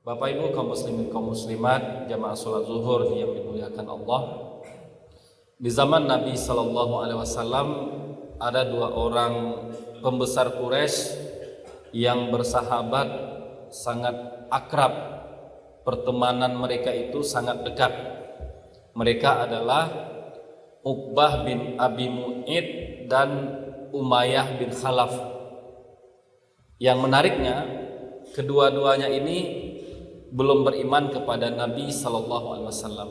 Bapak Ibu kaum muslimin kaum muslimat jamaah salat zuhur yang dimuliakan Allah. Di zaman Nabi sallallahu alaihi wasallam ada dua orang pembesar Quraisy yang bersahabat, sangat akrab. Pertemanan mereka itu sangat dekat. Mereka adalah Uqbah bin Abi Mu'id dan Umayyah bin Khalaf. Yang menariknya, kedua-duanya ini belum beriman kepada Nabi sallallahu alaihi wasallam.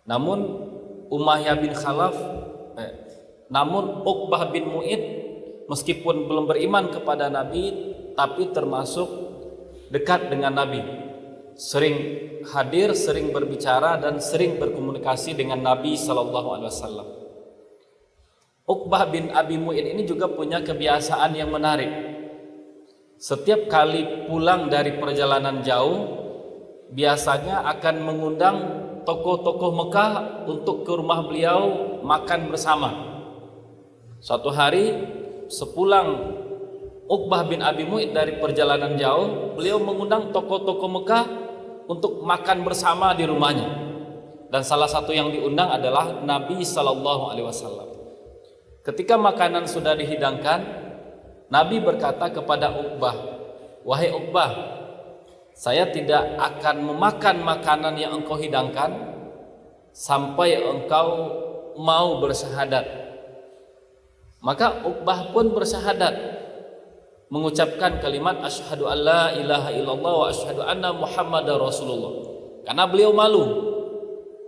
Namun Umayyah bin Khalaf, namun Uqbah bin Mu'id meskipun belum beriman kepada Nabi, tapi termasuk dekat dengan Nabi. Sering hadir, sering berbicara dan sering berkomunikasi dengan Nabi sallallahu alaihi wasallam. Uqbah bin Abi Mu'id ini juga punya kebiasaan yang menarik. Setiap kali pulang dari perjalanan jauh, biasanya akan mengundang tokoh-tokoh Mekah untuk ke rumah beliau makan bersama. Suatu hari sepulang Uqbah bin Abi Mu'id dari perjalanan jauh, beliau mengundang tokoh-tokoh Mekah untuk makan bersama di rumahnya. Dan salah satu yang diundang adalah Nabi sallallahu alaihi wasallam. Ketika makanan sudah dihidangkan, Nabi berkata kepada Uqbah, "Wahai Uqbah, saya tidak akan memakan makanan yang engkau hidangkan sampai engkau mau bersyahadat." Maka Uqbah pun bersyahadat, mengucapkan kalimat asyhadu alla ilaha illallah wa asyhadu anna muhammadar rasulullah. Karena beliau malu,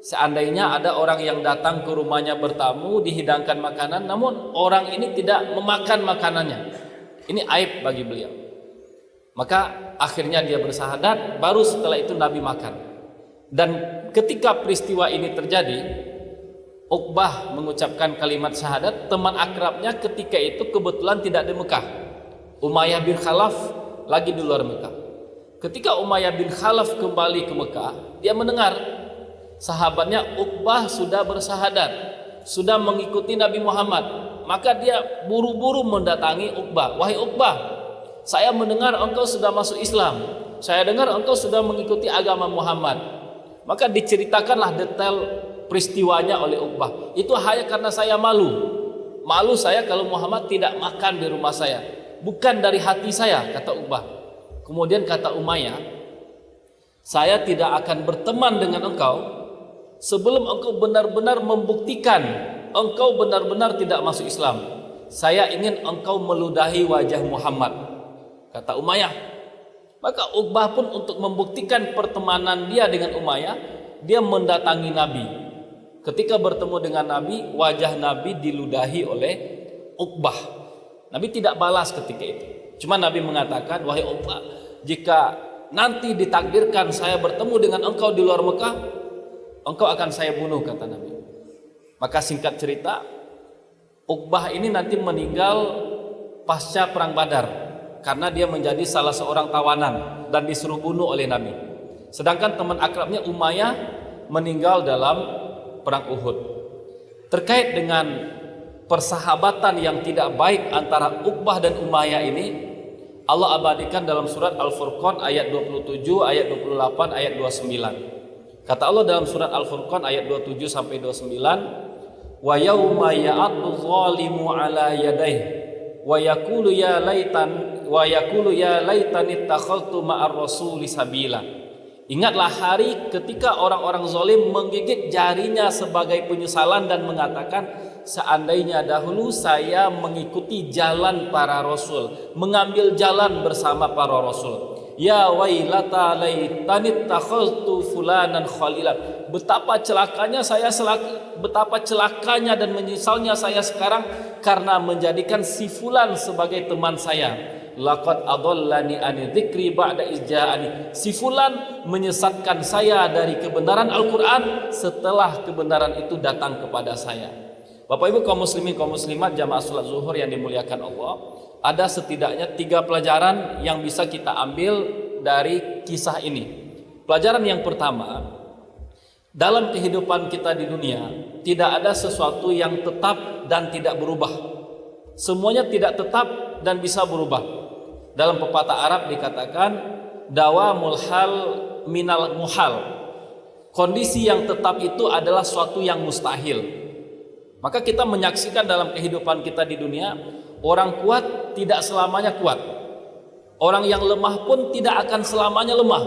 seandainya ada orang yang datang ke rumahnya bertamu, dihidangkan makanan, namun orang ini tidak memakan makanannya. Ini aib bagi beliau. Maka akhirnya dia bersyahadat, baru setelah itu Nabi makan. Dan ketika peristiwa ini terjadi, Uqbah mengucapkan kalimat syahadat, teman akrabnya ketika itu kebetulan tidak di Mekah. Umayyah bin Khalaf lagi di luar Mekah. Ketika Umayyah bin Khalaf kembali ke Mekah, dia mendengar sahabatnya Uqbah sudah bersyahadat, sudah mengikuti Nabi Muhammad. Maka dia buru-buru mendatangi Uqbah. "Wahai Uqbah, saya mendengar engkau sudah masuk Islam. Saya dengar engkau sudah mengikuti agama Muhammad." Maka diceritakanlah detail peristiwanya oleh Uqbah. "Itu hanya karena saya malu. Malu saya kalau Muhammad tidak makan di rumah saya. Bukan dari hati saya," kata Uqbah. Kemudian kata Umayyah, "Saya tidak akan berteman dengan engkau sebelum engkau benar-benar membuktikan engkau benar-benar tidak masuk Islam. Saya ingin engkau meludahi wajah Muhammad," kata Umayyah. Maka Uqbah pun untuk membuktikan pertemanan dia dengan Umayyah, dia mendatangi Nabi. Ketika bertemu dengan Nabi, wajah Nabi diludahi oleh Uqbah. Nabi tidak balas ketika itu. Cuma Nabi mengatakan, "Wahai Uqbah, jika nanti ditakdirkan saya bertemu dengan engkau di luar Mekah, engkau akan saya bunuh," kata Nabi. Maka singkat cerita, Uqbah ini nanti meninggal pasca perang Badar karena dia menjadi salah seorang tawanan dan disuruh bunuh oleh Nabi. Sedangkan teman akrabnya Umayyah meninggal dalam perang Uhud. Terkait dengan persahabatan yang tidak baik antara Uqbah dan Umayyah ini, Allah abadikan dalam surat Al-Furqan ayat 27, ayat 28, ayat 29. Kata Allah dalam surat Al-Furqan ayat 27 sampai 29, "Wa yauma ya'addu zalimu ala yadayhi wa yaqulu ya laitani ittakhadtu ma'ar rasuli sabila." Ingatlah hari ketika orang-orang zalim menggigit jarinya sebagai penyesalan dan mengatakan, "Seandainya dahulu saya mengikuti jalan para rasul, mengambil jalan bersama para rasul. Ya wailata laitani takhaztu fulanan khalila." Betapa celakanya dan menyesalnya saya sekarang karena menjadikan si fulan sebagai teman saya. Laqad adallani ani dzikri ba'da izja'ani. Si fulan menyesatkan saya dari kebenaran Al-Qur'an setelah kebenaran itu datang kepada saya. Bapak Ibu kaum muslimin kaum muslimat jamaah salat zuhur yang dimuliakan Allah, ada setidaknya 3 pelajaran yang bisa kita ambil dari kisah ini. Pelajaran yang pertama, dalam kehidupan kita di dunia tidak ada sesuatu yang tetap dan tidak berubah. Semuanya tidak tetap dan bisa berubah. Dalam pepatah Arab dikatakan, dawamul hal minal muhal. Kondisi yang tetap itu adalah suatu yang mustahil. Maka kita menyaksikan dalam kehidupan kita di dunia, orang kuat tidak selamanya kuat. Orang yang lemah pun tidak akan selamanya lemah.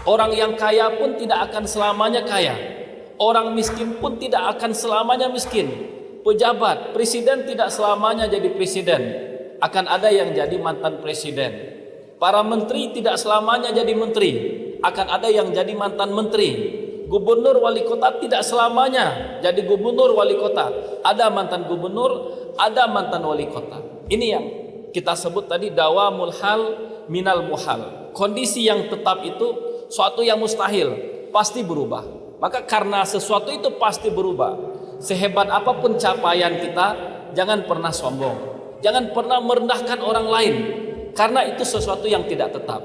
Orang yang kaya pun tidak akan selamanya kaya. Orang miskin pun tidak akan selamanya miskin. Pejabat, presiden tidak selamanya jadi presiden. Akan ada yang jadi mantan presiden. Para menteri tidak selamanya jadi menteri. Akan ada yang jadi mantan menteri. Gubernur wali kota tidak selamanya jadi gubernur wali kota. Ada mantan gubernur, ada mantan wali kota. Ini yang kita sebut tadi dawamul hal minal muhal. Kondisi yang tetap itu suatu yang mustahil, pasti berubah. Maka karena sesuatu itu pasti berubah, sehebat apapun capaian kita, jangan pernah sombong. Jangan pernah merendahkan orang lain, karena itu sesuatu yang tidak tetap.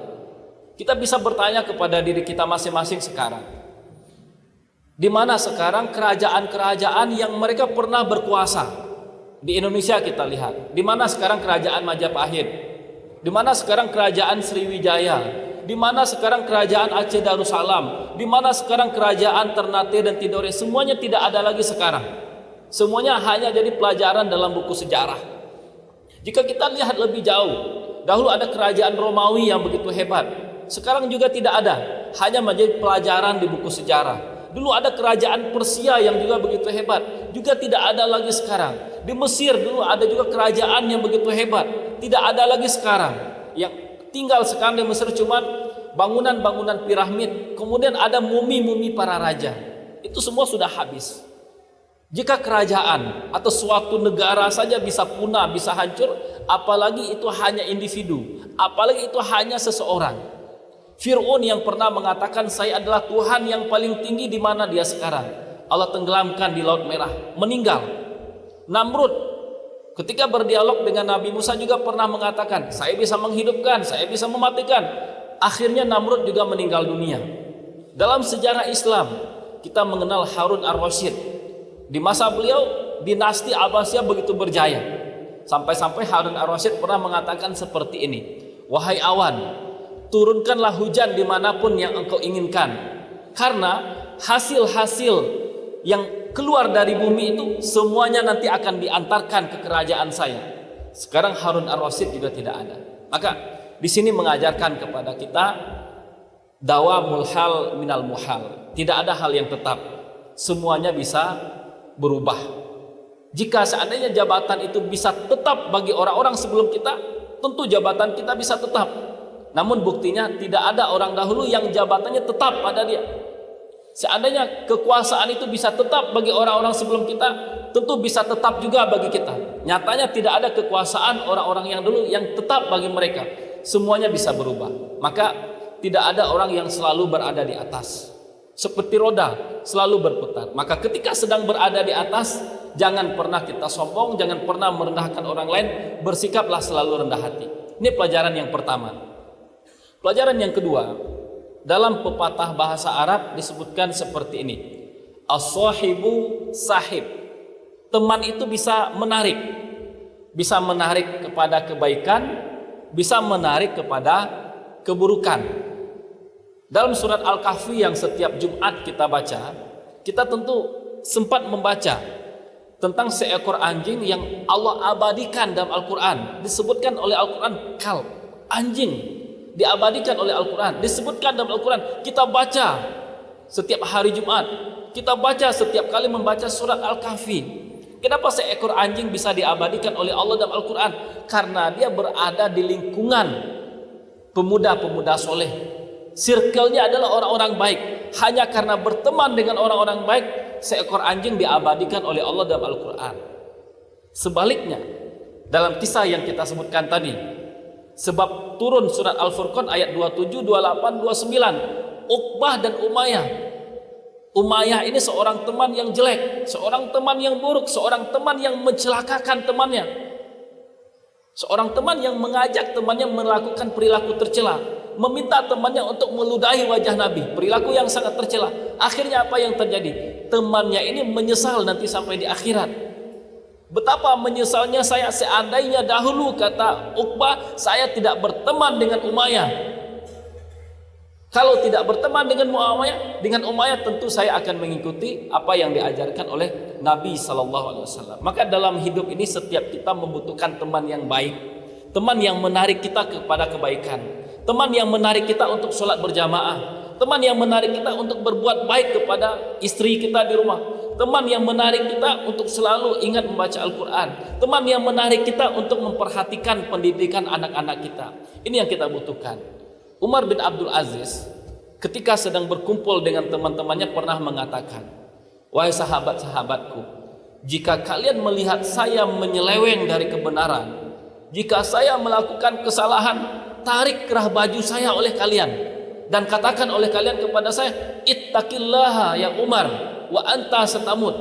Kita bisa bertanya kepada diri kita masing-masing sekarang. Di mana sekarang kerajaan-kerajaan yang mereka pernah berkuasa? Di Indonesia kita lihat. Di mana sekarang kerajaan Majapahit? Di mana sekarang kerajaan Sriwijaya? Di mana sekarang kerajaan Aceh Darussalam? Di mana sekarang kerajaan Ternate dan Tidore? Semuanya tidak ada lagi sekarang. Semuanya hanya jadi pelajaran dalam buku sejarah. Jika kita lihat lebih jauh, dahulu ada kerajaan Romawi yang begitu hebat. Sekarang juga tidak ada, hanya menjadi pelajaran di buku sejarah. Dulu ada kerajaan Persia yang juga begitu hebat, juga tidak ada lagi sekarang. Di Mesir dulu ada juga kerajaan yang begitu hebat, tidak ada lagi sekarang. Yang tinggal sekarang di Mesir cuma bangunan-bangunan piramid, kemudian ada mumi-mumi para raja. Itu semua sudah habis. Jika kerajaan atau suatu negara saja bisa punah, bisa hancur, apalagi itu hanya individu, apalagi itu hanya seseorang. Fir'aun yang pernah mengatakan saya adalah Tuhan yang paling tinggi, di mana dia sekarang? Allah tenggelamkan di Laut Merah, meninggal. Namrud ketika berdialog dengan Nabi Musa juga pernah mengatakan saya bisa menghidupkan, saya bisa mematikan. Akhirnya Namrud juga meninggal dunia. Dalam sejarah Islam kita mengenal Harun ar-Rasyid. Di masa beliau dinasti Abbasiyah begitu berjaya. Sampai-sampai Harun ar-Rasyid pernah mengatakan seperti ini, wahai awan, turunkanlah hujan dimanapun yang engkau inginkan, karena hasil-hasil yang keluar dari bumi itu semuanya nanti akan diantarkan ke kerajaan saya. Sekarang Harun ar-Rasyid juga tidak ada. Maka di sini mengajarkan kepada kita dawamul hal minal muhal. Tidak ada hal yang tetap, semuanya bisa berubah. Jika seandainya jabatan itu bisa tetap bagi orang-orang sebelum kita, tentu jabatan kita bisa tetap. Namun buktinya tidak ada orang dahulu yang jabatannya tetap pada dia. Seandainya kekuasaan itu bisa tetap bagi orang-orang sebelum kita, tentu bisa tetap juga bagi kita. Nyatanya tidak ada kekuasaan orang-orang yang dulu yang tetap bagi mereka. Semuanya bisa berubah. Maka tidak ada orang yang selalu berada di atas. Seperti roda selalu berputar. Maka ketika sedang berada di atas, jangan pernah kita sombong, jangan pernah merendahkan orang lain, bersikaplah selalu rendah hati. Ini pelajaran yang pertama. Pelajaran yang kedua, dalam pepatah bahasa Arab disebutkan seperti ini. As-sahibu sahib. Teman itu bisa menarik. Bisa menarik kepada kebaikan, bisa menarik kepada keburukan. Dalam surat Al-Kahfi yang setiap Jumat kita baca, kita tentu sempat membaca tentang seekor anjing yang Allah abadikan dalam Al-Quran. Disebutkan oleh Al-Quran kalb, anjing diabadikan oleh Al-Quran, disebutkan dalam Al-Quran. Kita baca setiap hari Jumat, kita baca setiap kali membaca surat Al-Kahfi. Kenapa seekor anjing bisa diabadikan oleh Allah dalam Al-Quran? Karena dia berada di lingkungan pemuda-pemuda soleh. Circle-nya adalah orang-orang baik. Hanya karena berteman dengan orang-orang baik, seekor anjing diabadikan oleh Allah dalam Al-Quran. Sebaliknya, dalam kisah yang kita sebutkan tadi, sebab turun surat Al-Furqan ayat 27, 28, 29, Uqbah dan Umayyah. Umayyah ini seorang teman yang jelek, seorang teman yang buruk, seorang teman yang mencelakakan temannya, seorang teman yang mengajak temannya melakukan perilaku tercela, meminta temannya untuk meludahi wajah Nabi, perilaku yang sangat tercela. Akhirnya apa yang terjadi? Temannya ini menyesal nanti sampai di akhirat. Betapa menyesalnya saya, seandainya dahulu, kata Uqbah, saya tidak berteman dengan Umayyah. Kalau tidak berteman dengan Umayyah tentu saya akan mengikuti apa yang diajarkan oleh Nabi sallallahu alaihi wasallam. Maka dalam hidup ini setiap kita membutuhkan teman yang baik, teman yang menarik kita kepada kebaikan, teman yang menarik kita untuk sholat berjamaah, teman yang menarik kita untuk berbuat baik kepada istri kita di rumah, teman yang menarik kita untuk selalu ingat membaca Al-Quran, teman yang menarik kita untuk memperhatikan pendidikan anak-anak kita. Ini yang kita butuhkan. Umar bin Abdul Aziz ketika sedang berkumpul dengan teman-temannya pernah mengatakan, wahai sahabat-sahabatku, jika kalian melihat saya menyeleweng dari kebenaran, jika saya melakukan kesalahan, tarik kerah baju saya oleh kalian dan katakan oleh kalian kepada saya, ittaqillaha ya Umar wa anta satamut.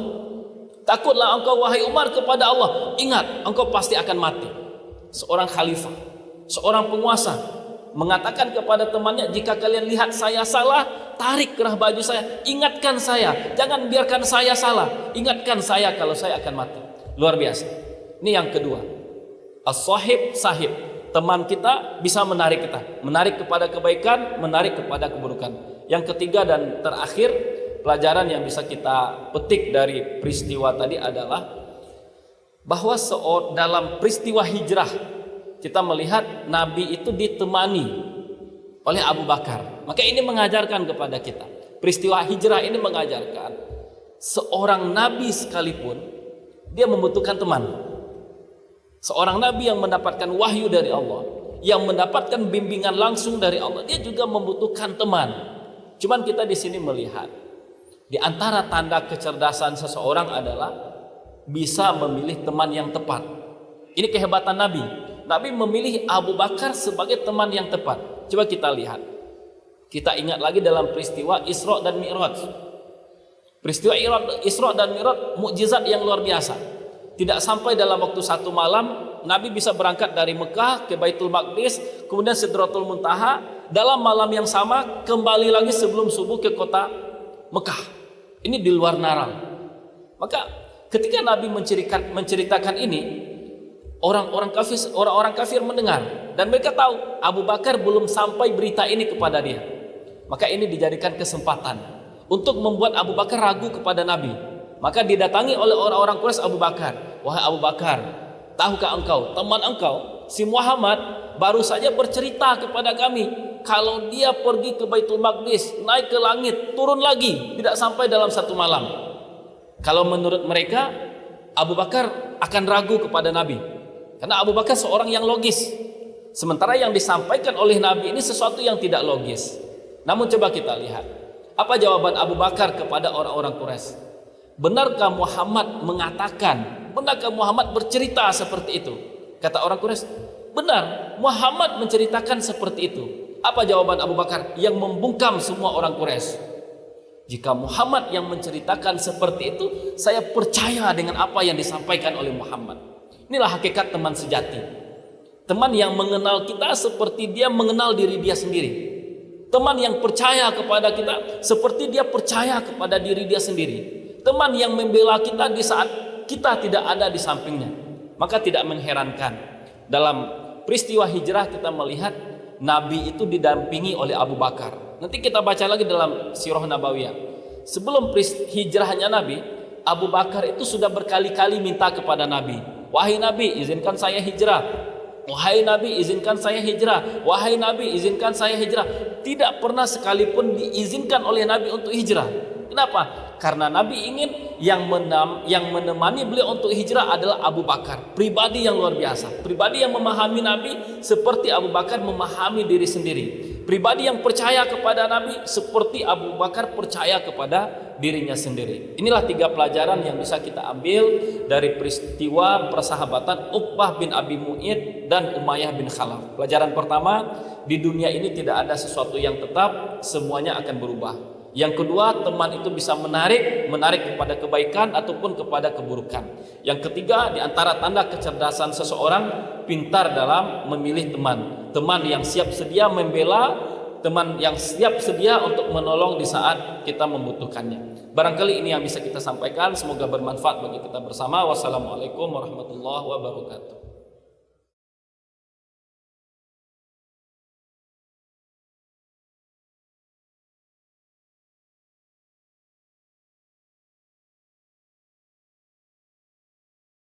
Takutlah engkau wahai Umar kepada Allah, ingat engkau pasti akan mati. Seorang khalifah, seorang penguasa mengatakan kepada temannya, jika kalian lihat saya salah, tarik kerah baju saya, ingatkan saya, jangan biarkan saya salah, ingatkan saya kalau saya akan mati. Luar biasa. Ini yang kedua, as-sahib sahib, teman kita bisa menarik kita, menarik kepada kebaikan, menarik kepada keburukan. Yang ketiga dan terakhir, pelajaran yang bisa kita petik dari peristiwa tadi adalah bahwa dalam peristiwa hijrah kita melihat Nabi itu ditemani oleh Abu Bakar. Maka ini mengajarkan kepada kita, peristiwa hijrah ini mengajarkan seorang Nabi sekalipun dia membutuhkan teman. Seorang Nabi yang mendapatkan wahyu dari Allah, yang mendapatkan bimbingan langsung dari Allah, dia juga membutuhkan teman. Cuman kita di sini melihat di antara tanda kecerdasan seseorang adalah bisa memilih teman yang tepat. Ini kehebatan Nabi. Nabi memilih Abu Bakar sebagai teman yang tepat. Coba kita lihat. Kita ingat lagi dalam peristiwa Isra dan Mi'raj. Peristiwa Isra dan Mi'raj mukjizat yang luar biasa. Tidak sampai dalam waktu satu malam Nabi bisa berangkat dari Mekah ke Baitul Maqdis, kemudian Sidratul Muntaha. Dalam malam yang sama kembali lagi sebelum subuh ke kota Mekah. Ini di luar nalar. Maka ketika Nabi menceritakan ini, orang-orang kafir mendengar dan mereka tahu Abu Bakar belum sampai berita ini kepada dia. Maka ini dijadikan kesempatan untuk membuat Abu Bakar ragu kepada Nabi. Maka didatangi oleh orang-orang Quraisy Abu Bakar. Wahai Abu Bakar, tahukah engkau teman engkau si Muhammad baru saja bercerita kepada kami kalau dia pergi ke Baitul Maqdis, naik ke langit, turun lagi, tidak sampai dalam satu malam. Kalau menurut mereka Abu Bakar akan ragu kepada Nabi. Karena Abu Bakar seorang yang logis. Sementara yang disampaikan oleh Nabi ini sesuatu yang tidak logis. Namun coba kita lihat. Apa jawaban Abu Bakar kepada orang-orang Quraisy? Benarkah Muhammad mengatakan? Benarkah Muhammad bercerita seperti itu? Kata orang Quraisy, benar. Muhammad menceritakan seperti itu. Apa jawaban Abu Bakar? Yang membungkam semua orang Quraisy. Jika Muhammad yang menceritakan seperti itu, saya percaya dengan apa yang disampaikan oleh Muhammad. Inilah hakikat teman sejati. Teman yang mengenal kita seperti dia mengenal diri dia sendiri. Teman yang percaya kepada kita seperti dia percaya kepada diri dia sendiri. Teman yang membela kita di saat kita tidak ada di sampingnya. Maka tidak mengherankan dalam peristiwa hijrah kita melihat Nabi itu didampingi oleh Abu Bakar. Nanti kita baca lagi dalam Sirah Nabawiyah. Sebelum hijrahnya Nabi, Abu Bakar itu sudah berkali-kali minta kepada Nabi, wahai Nabi, izinkan saya hijrah. Wahai Nabi, izinkan saya hijrah. Wahai Nabi, izinkan saya hijrah. Tidak pernah sekalipun diizinkan oleh Nabi untuk hijrah. Kenapa? Karena Nabi ingin yang menemani beliau untuk hijrah adalah Abu Bakar. Pribadi yang luar biasa. Pribadi yang memahami Nabi seperti Abu Bakar memahami diri sendiri. Pribadi yang percaya kepada Nabi seperti Abu Bakar percaya kepada dirinya sendiri. Inilah 3 pelajaran yang bisa kita ambil dari peristiwa persahabatan Uqbah bin Abi Mu'id dan Umayyah bin Khalaf. Pelajaran pertama, di dunia ini tidak ada sesuatu yang tetap, semuanya akan berubah. Yang kedua, teman itu bisa menarik kepada kebaikan ataupun kepada keburukan. Yang ketiga, di antara tanda kecerdasan seseorang, pintar dalam memilih teman. Teman yang siap sedia membela, teman yang siap sedia untuk menolong di saat kita membutuhkannya. Barangkali ini yang bisa kita sampaikan, semoga bermanfaat bagi kita bersama. Wassalamualaikum warahmatullahi wabarakatuh.